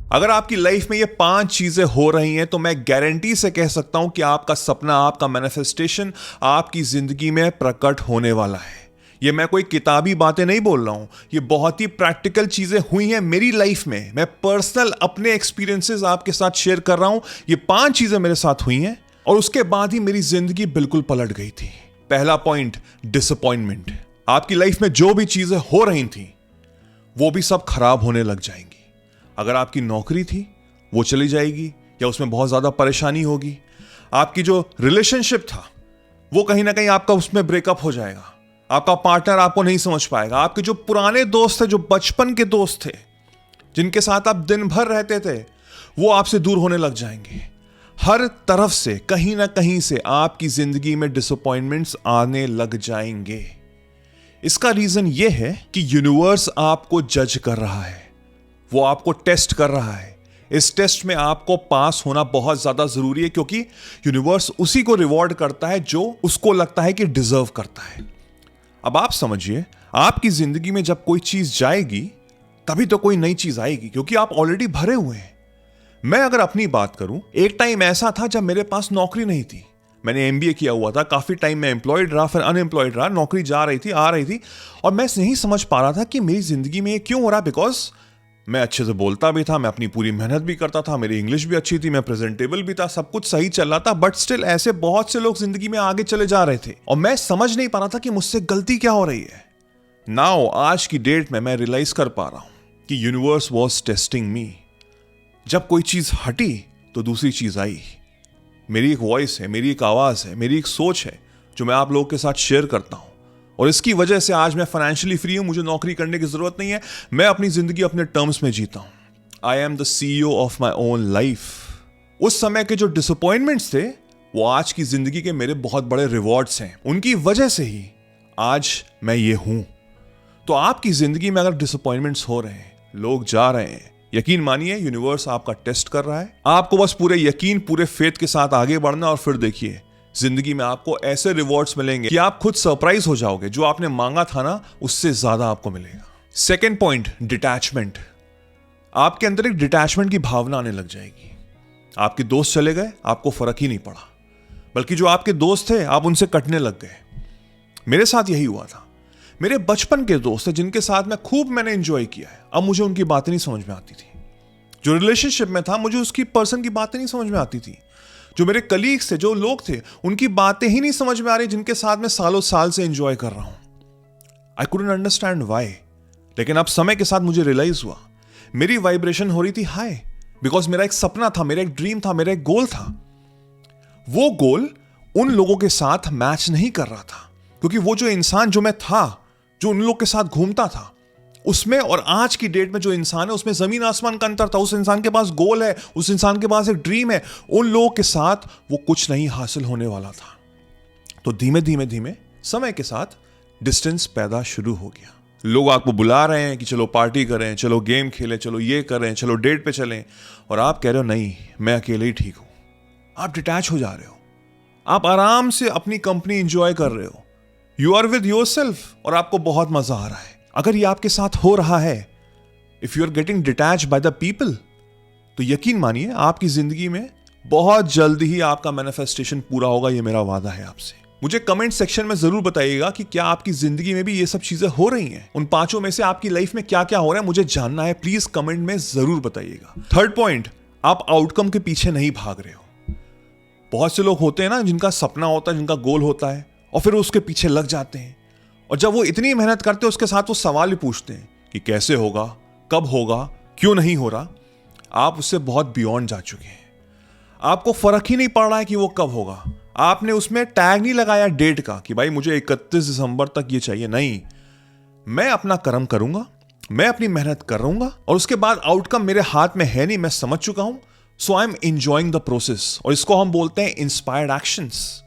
अगर आपकी लाइफ में ये 5 चीजें हो रही हैं तो मैं गारंटी से कह सकता हूं कि आपका सपना, आपका मैनिफेस्टेशन आपकी जिंदगी में प्रकट होने वाला है। ये मैं कोई किताबी बातें नहीं बोल रहा हूं, ये बहुत ही प्रैक्टिकल चीजें हुई हैं मेरी लाइफ में। मैं पर्सनल अपने एक्सपीरियंसेस आपके साथ शेयर कर रहा हूं। ये 5 चीजें मेरे साथ हुई हैं और उसके बाद ही मेरी जिंदगी बिल्कुल पलट गई थी। पहला पॉइंट, डिसअपॉइंटमेंट। आपकी लाइफ में जो भी चीजें हो रही थी वो भी सब खराब होने लग जाएंगी। अगर आपकी नौकरी थी वो चली जाएगी या उसमें बहुत ज्यादा परेशानी होगी। आपकी जो रिलेशनशिप था वो कहीं ना कहीं आपका उसमें ब्रेकअप हो जाएगा। आपका पार्टनर आपको नहीं समझ पाएगा। आपके जो पुराने दोस्त थे, जो बचपन के दोस्त थे, जिनके साथ आप दिन भर रहते थे, वो आपसे दूर होने लग जाएंगे। हर तरफ से कहीं ना कहीं से आपकी जिंदगी में डिसअपॉइंटमेंट्स आने लग जाएंगे। इसका रीजन ये है कि यूनिवर्स आपको जज कर रहा है, वो आपको टेस्ट कर रहा है। इस टेस्ट में आपको पास होना बहुत ज्यादा जरूरी है, क्योंकि यूनिवर्स उसी को रिवॉर्ड करता है जो उसको लगता है कि डिजर्व करता है। अब आप समझिए, आपकी जिंदगी में जब कोई चीज जाएगी तभी तो कोई नई चीज आएगी, क्योंकि आप ऑलरेडी भरे हुए हैं। मैं अगर अपनी बात करूं, एक टाइम ऐसा था जब मेरे पास नौकरी नहीं थी। मैंने एमबीए किया हुआ था, काफी टाइम मैं एम्प्लॉयड रहा, फिर अनएम्प्लॉयड रहा, नौकरी जा रही थी, आ रही थी, और मैं नहीं समझ पा रहा था कि मेरी जिंदगी में ये क्यों हो रहा। बिकॉज मैं अच्छे से बोलता भी था, मैं अपनी पूरी मेहनत भी करता था, मेरी इंग्लिश भी अच्छी थी, मैं प्रेजेंटेबल भी था, सब कुछ सही चल रहा था, बट स्टिल ऐसे बहुत से लोग जिंदगी में आगे चले जा रहे थे और मैं समझ नहीं पा रहा था कि मुझसे गलती क्या हो रही है। नाउ आज की डेट में मैं रियलाइज कर पा रहा हूं कि यूनिवर्स वॉज टेस्टिंग मी। जब कोई चीज हटी तो दूसरी चीज आई। मेरी एक वॉइस है, मेरी एक आवाज है, मेरी एक सोच है जो मैं आप लोगों के साथ शेयर करता हूं, और इसकी वजह से आज मैं फाइनेंशियली फ्री हूं। मुझे नौकरी करने की जरूरत नहीं है, मैं अपनी जिंदगी अपने टर्म्स में जीता हूं। I am the CEO of my own life. उस समय के जो डिसअपॉइंटमेंट्स थे वो आज की जिंदगी के मेरे बहुत बड़े रिवॉर्ड्स हैं। उनकी वजह से ही आज मैं ये हूं। तो आपकी जिंदगी में अगर डिसअपॉइंटमेंट्स हो रहे हैं, लोग जा रहे हैं, यकीन मानिए यूनिवर्स आपका टेस्ट कर रहा है। आपको बस पूरे यकीन, पूरे फेथ के साथ आगे बढ़ना, और फिर देखिए जिंदगी में आपको ऐसे रिवॉर्ड्स मिलेंगे कि आप खुद सरप्राइज हो जाओगे। जो आपने मांगा था ना, उससे ज्यादा आपको मिलेगा। Second point, detachment. आपके अंदर एक डिटैचमेंट की भावना आने लग जाएगी। आपके दोस्त चले गए, आपको फर्क ही नहीं पड़ा, बल्कि जो आपके दोस्त थे आप उनसे कटने लग गए। मेरे साथ यही हुआ था। मेरे बचपन के दोस्त थे जिनके साथ मैं खूब मैंने एंजॉय किया है, अब मुझे उनकी बातें नहीं समझ में आती थी। जो रिलेशनशिप में था, मुझे उसकी पर्सन की बातें नहीं समझ में आती थी। जो मेरे कलीग्स थे, जो लोग थे, उनकी बातें ही नहीं समझ में आ रही जिनके साथ मैं सालों साल से एंजॉय कर रहा हूं। I couldn't understand why. लेकिन अब समय के साथ मुझे रियलाइज हुआ, मेरी वाइब्रेशन हो रही थी हाई, बिकॉज मेरा एक सपना था, मेरा एक ड्रीम था, मेरा एक गोल था। वो गोल उन लोगों के साथ मैच नहीं कर रहा था, क्योंकि वो जो इंसान जो मैं था, जो उन लोग के साथ घूमता था, उसमें और आज की डेट में जो इंसान है उसमें जमीन आसमान का अंतर था। उस इंसान के पास गोल है, उस इंसान के पास एक ड्रीम है, उन लोगों के साथ वो कुछ नहीं हासिल होने वाला था। तो धीमे धीमे धीमे समय के साथ डिस्टेंस पैदा शुरू हो गया। लोग आपको बुला रहे हैं कि चलो पार्टी करें, चलो गेम खेलें, चलो ये करें, चलो डेट पे चलें, और आप कह रहे हो नहीं, मैं अकेले ही ठीक हूं। आप डिटैच हो जा रहे हो, आप आराम से अपनी कंपनी एंजॉय कर रहे हो, यू आर विद योरसेल्फ, और आपको बहुत मजा आ रहा है। अगर ये आपके साथ हो रहा है, if you are getting detach by the people, तो यकीन मानिए आपकी जिंदगी में बहुत जल्दी ही आपका मैनिफेस्टेशन पूरा होगा। ये मेरा वादा है आपसे। मुझे कमेंट सेक्शन में जरूर बताइएगा कि क्या आपकी जिंदगी में भी ये सब चीजें हो रही हैं। उन 5 में से आपकी लाइफ में क्या क्या हो रहा है मुझे जानना है, प्लीज कमेंट में जरूर बताइएगा। थर्ड पॉइंट, आप आउटकम के पीछे नहीं भाग रहे हो। बहुत से लोग होते हैं ना, जिनका सपना होता है, जिनका गोल होता है, और फिर उसके पीछे लग जाते हैं, और जब वो इतनी मेहनत करते हैं उसके साथ वो सवाल ही पूछते हैं कि कैसे होगा, कब होगा, क्यों नहीं हो रहा। आप उससे बहुत बियॉन्ड जा चुके हैं। आपको फर्क ही नहीं पड़ रहा है कि वो कब होगा। आपने उसमें टैग नहीं लगाया डेट का कि भाई मुझे 31 दिसंबर तक ये चाहिए। नहीं, मैं अपना कर्म करूंगा, मैं अपनी मेहनत करूंगा, और उसके बाद आउटकम मेरे हाथ में है नहीं, मैं समझ चुका हूं। So I am enjoying the process, और इसको हम बोलते हैं इंस्पायर्ड एक्शंस।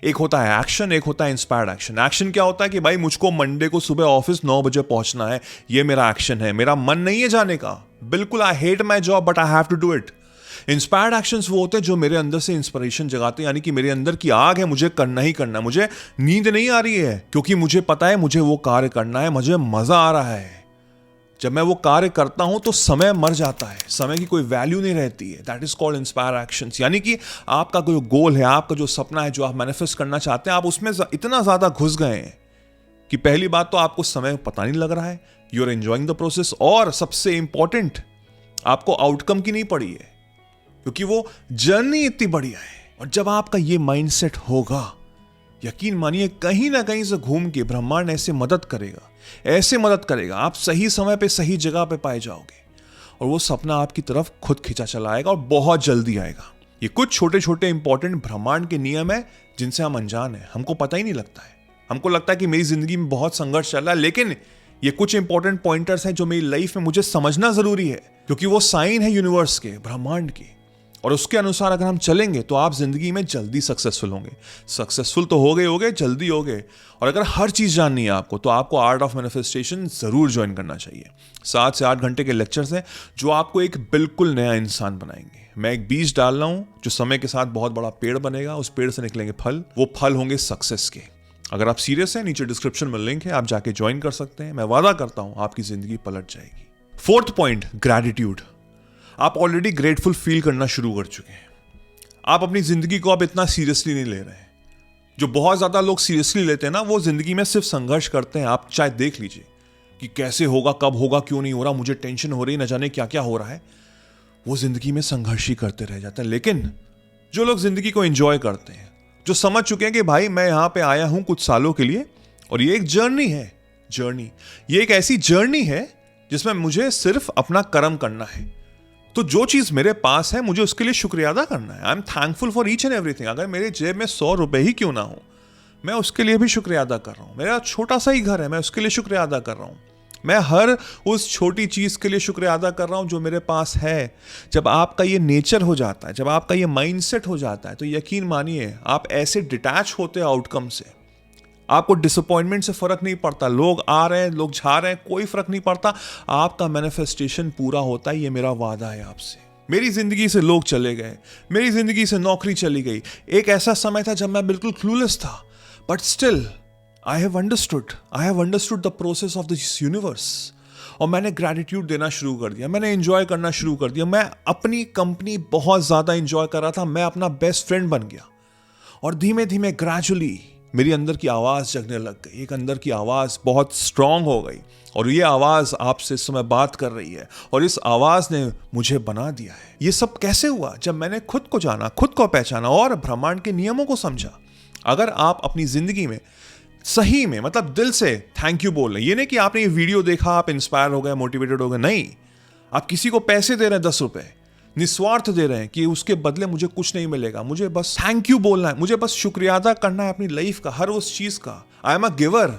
एक होता है एक्शन, एक होता है इंस्पायर्ड एक्शन। एक्शन क्या होता है कि भाई मुझको मंडे को सुबह ऑफिस 9 बजे पहुंचना है, ये मेरा एक्शन है, मेरा मन नहीं है जाने का, बिल्कुल I hate my job but I have to do it. Inspired actions वो होते हैं जो मेरे अंदर से इंस्पिरेशन जगाते हैं, यानी कि मेरे अंदर की आग है, मुझे करना ही करना है, मुझे नींद नहीं आ रही है, क्योंकि मुझे पता है मुझे वो कार्य करना है, मुझे मजा आ रहा है। जब मैं वो कार्य करता हूं तो समय मर जाता है, समय की कोई वैल्यू नहीं रहती है। That is called inspire actions. यानी कि आपका जो गोल है, आपका जो सपना है, जो आप मैनिफेस्ट करना चाहते हैं, आप उसमें इतना ज्यादा घुस गए हैं कि पहली बात तो आपको समय पता नहीं लग रहा है, you are enjoying the process, और सबसे इंपॉर्टेंट आपको आउटकम की नहीं पड़ी है, क्योंकि वो जर्नी इतनी बढ़िया है। और जब आपका ये माइंडसेट होगा, यकीन मानिए कहीं ना कहीं से घूम के ब्रह्मांड ऐसे मदद करेगा, ऐसे मदद करेगा, आप सही समय पे सही जगह पे पाए जाओगे और वो सपना आपकी तरफ खुद खींचा चला आएगा और बहुत जल्दी आएगा। ये कुछ छोटे छोटे इंपॉर्टेंट ब्रह्मांड के नियम है जिनसे हम अनजान है, हमको पता ही नहीं लगता है। हमको लगता है कि मेरी जिंदगी में बहुत संघर्ष चल रहा है, लेकिन ये कुछ इंपॉर्टेंट पॉइंटर्स हैं जो मेरी लाइफ में मुझे समझना जरूरी है, क्योंकि वो साइन है यूनिवर्स के, ब्रह्मांड के, और उसके अनुसार अगर हम चलेंगे तो आप जिंदगी में जल्दी सक्सेसफुल होंगे। सक्सेसफुल तो हो गए जल्दी हो गए। और अगर हर चीज जाननी है आपको, तो आपको आर्ट ऑफ मैनिफेस्टेशन जरूर ज्वाइन करना चाहिए। 7 से 8 घंटे के लेक्चर्स हैं जो आपको एक बिल्कुल नया इंसान बनाएंगे। मैं एक बीज डाल रहा हूं जो समय के साथ बहुत बड़ा पेड़ बनेगा, उस पेड़ से निकलेंगे फल, वो फल होंगे सक्सेस के। अगर आप सीरियस हैं, नीचे डिस्क्रिप्शन में लिंक है, आप जाके ज्वाइन कर सकते हैं। मैं वादा करता हूं आपकी जिंदगी पलट जाएगी। 4th point, gratitude. आप ऑलरेडी ग्रेटफुल फील करना शुरू कर चुके हैं। आप अपनी जिंदगी को अब इतना सीरियसली नहीं ले रहे हैं। जो बहुत ज्यादा लोग सीरियसली लेते हैं ना, वो जिंदगी में सिर्फ संघर्ष करते हैं। आप चाहे देख लीजिए कि कैसे होगा, कब होगा, क्यों नहीं हो रहा, मुझे टेंशन हो रही, न जाने क्या क्या हो रहा है। वो जिंदगी में संघर्ष ही करते रह जाते हैं। लेकिन जो लोग जिंदगी को एंजॉय करते हैं, जो समझ चुके हैं कि भाई मैं यहां पे आया हूं कुछ सालों के लिए और ये एक जर्नी है, ये एक ऐसी जर्नी है जिसमें मुझे सिर्फ अपना कर्म करना है। तो जो चीज मेरे पास है मुझे उसके लिए शुक्रिया अदा करना है। I am thankful for each and everything. अगर मेरे जेब में 100 रुपए ही क्यों ना हो, मैं उसके लिए भी शुक्रिया अदा कर रहा हूं। मेरा छोटा सा ही घर है, मैं उसके लिए शुक्रिया अदा कर रहा हूं। मैं हर उस छोटी चीज के लिए शुक्रिया अदा कर रहा हूं जो मेरे पास है। जब आपका ये नेचर हो जाता है, जब आपका ये माइंडसेट हो जाता है, तो यकीन मानिए आप ऐसे डिटैच होते हैं आउटकम से। आपको डिसअपॉइंटमेंट से फर्क नहीं पड़ता, लोग आ रहे हैं, लोग जा रहे हैं, कोई फर्क नहीं पड़ता। आपका मैनिफेस्टेशन पूरा होता है, ये मेरा वादा है आपसे। मेरी जिंदगी से लोग चले गए, मेरी जिंदगी से नौकरी चली गई। एक ऐसा समय था जब मैं बिल्कुल क्लूलेस था, but still I have understood the process of this universe. और मैंने ग्रैटिट्यूड देना शुरू कर दिया, मैंने एंजॉय करना शुरू कर दिया। मैं अपनी कंपनी बहुत ज्यादा एंजॉय कर रहा था, मैं अपना बेस्ट फ्रेंड बन गया। और धीमे धीमे ग्रेजुअली मेरी अंदर की आवाज जगने लग गई। एक अंदर की आवाज बहुत स्ट्रांग हो गई, और ये आवाज आपसे इस समय बात कर रही है, और इस आवाज ने मुझे बना दिया है। ये सब कैसे हुआ? जब मैंने खुद को जाना, खुद को पहचाना और ब्रह्मांड के नियमों को समझा। अगर आप अपनी जिंदगी में सही में, मतलब दिल से थैंक यू बोल रहे हैं, ये नहीं कि आपने ये वीडियो देखा, आप इंस्पायर हो गए, मोटिवेटेड हो गए, नहीं। आप किसी को पैसे दे रहे हैं 10 रुपए, निस्वार्थ दे रहे हैं कि उसके बदले मुझे कुछ नहीं मिलेगा, मुझे बस थैंक यू बोलना है, मुझे बस शुक्रिया अदा करना है अपनी लाइफ का, हर उस चीज का। I am a giver.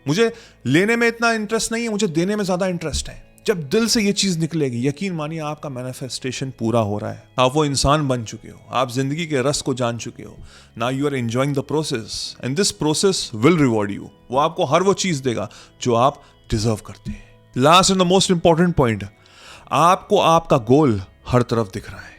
मुझे लेने में इतना इंटरेस्ट नहीं है, मुझे देने में ज्यादा इंटरेस्ट है। जब दिल से ये चीज निकलेगी, यकीन मानिए आपका मैनिफेस्टेशन पूरा हो रहा है। आप वो इंसान बन चुके हो, आप जिंदगी के रस को जान चुके हो। Now you are enjoying the process, and this process will reward you. वो आपको हर वो चीज देगा जो आप डिजर्व करते हैं। Last and the most important point, आपको आपका गोल हर तरफ दिख रहा है।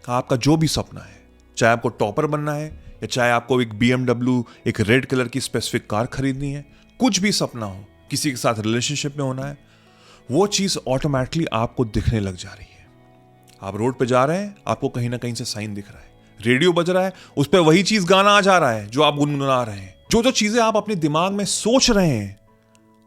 आपका जो भी सपना है, चाहे आपको टॉपर बनना है या चाहे आपको एक BMW, एक रेड कलर की स्पेसिफिक कार खरीदनी है, कुछ भी सपना हो, किसी के साथ रिलेशनशिप में होना है, वो चीज ऑटोमेटिकली आपको दिखने लग जा रही है। आप रोड पे जा रहे हैं, आपको कहीं ना कहीं से साइन दिख रहा है, रेडियो बज रहा है, उस पर वही चीज गाना आ जा रहा है जो आप गुनगुना रहे हैं। जो चीजें आप अपने दिमाग में सोच रहे हैं,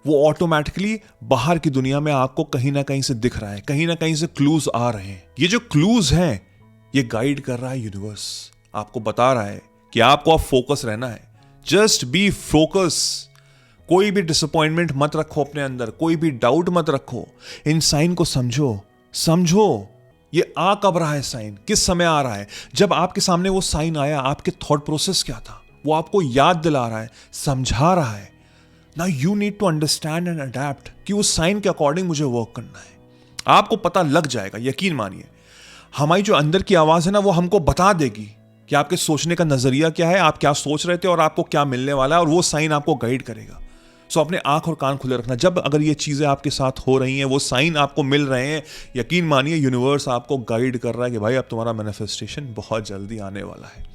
वो ऑटोमेटिकली बाहर की दुनिया में आपको कहीं ना कहीं से दिख रहा है, कहीं ना कहीं से क्लूज आ रहे हैं। ये जो क्लूज हैं, ये गाइड कर रहा है यूनिवर्स, आपको बता रहा है कि आपको अब फोकस रहना है। Just be focus. कोई भी डिसअपॉइंटमेंट मत रखो अपने अंदर, कोई भी डाउट मत रखो। इन साइन को समझो ये आ कब रहा है, साइन किस समय आ रहा है। जब आपके सामने वो साइन आया, आपके थॉट प्रोसेस क्या था, वो आपको याद दिला रहा है, समझा रहा है। Now you need to understand and adapt कि उस साइन के अकॉर्डिंग मुझे वर्क करना है। आपको पता लग जाएगा, यकीन मानिए। हमारी जो अंदर की आवाज है ना, वो हमको बता देगी कि आपके सोचने का नजरिया क्या है, आप क्या सोच रहे थे और आपको क्या मिलने वाला है, और वो साइन आपको गाइड करेगा। सो अपने आंख और कान खुले रखना। जब अगर ये चीजें आपके साथ हो रही हैं, वो साइन आपको मिल रहे हैं, यकीन मानिए यूनिवर्स आपको गाइड कर रहा है कि भाई अब तुम्हारा मैनिफेस्टेशन बहुत जल्दी आने वाला है।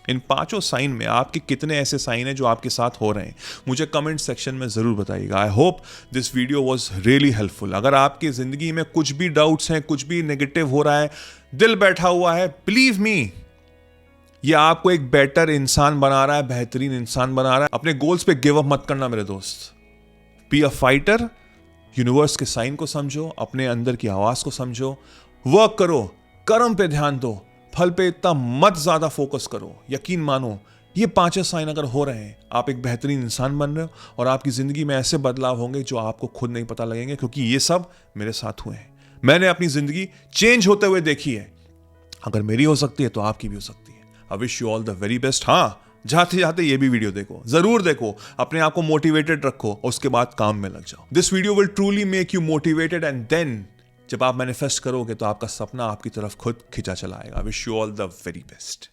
इन 5 साइन में आपके कितने ऐसे साइन हैं जो आपके साथ हो रहे हैं, मुझे कमेंट सेक्शन में ज़रूर बताइएगा। I hope this video was really helpful. अगर आपकी ज़िंदगी में कुछ भी डाउट्स हैं, कुछ भी नेगेटिव हो रहा है, दिल बैठा हुआ है, बिलीव मी, ये आपको एक बेटर इंसान बना रहा है, बेहतरीन इंसान बना रहा है। अपने गोल्स पे गिव अप मत करना मेरे दोस्त। Be a fighter. यूनिवर्स के साइन को समझो, अपने अंदर की आवाज़ को समझो, वर्क करो, कर्म पे ध्यान दो, फल पे इतना मत ज्यादा फोकस करो। यकीन मानो, ये 5 साइन अगर हो रहे हैं, आप एक बेहतरीन इंसान बन रहे हो और आपकी जिंदगी में ऐसे बदलाव होंगे जो आपको खुद नहीं पता लगेंगे, क्योंकि ये सब मेरे साथ हुए हैं। मैंने अपनी जिंदगी चेंज होते हुए देखी है। अगर मेरी हो सकती है तो आपकी भी हो सकती है। I wish you all the very best. हाँ, जाते जाते ये भी वीडियो देखो, जरूर देखो, अपने आप को मोटिवेटेड रखो और उसके बाद काम में लग जाओ। This video will truly make you motivated and then जब आप मैनिफेस्ट करोगे तो आपका सपना आपकी तरफ खुद खिंचा चला आएगा। Wish you all the very best.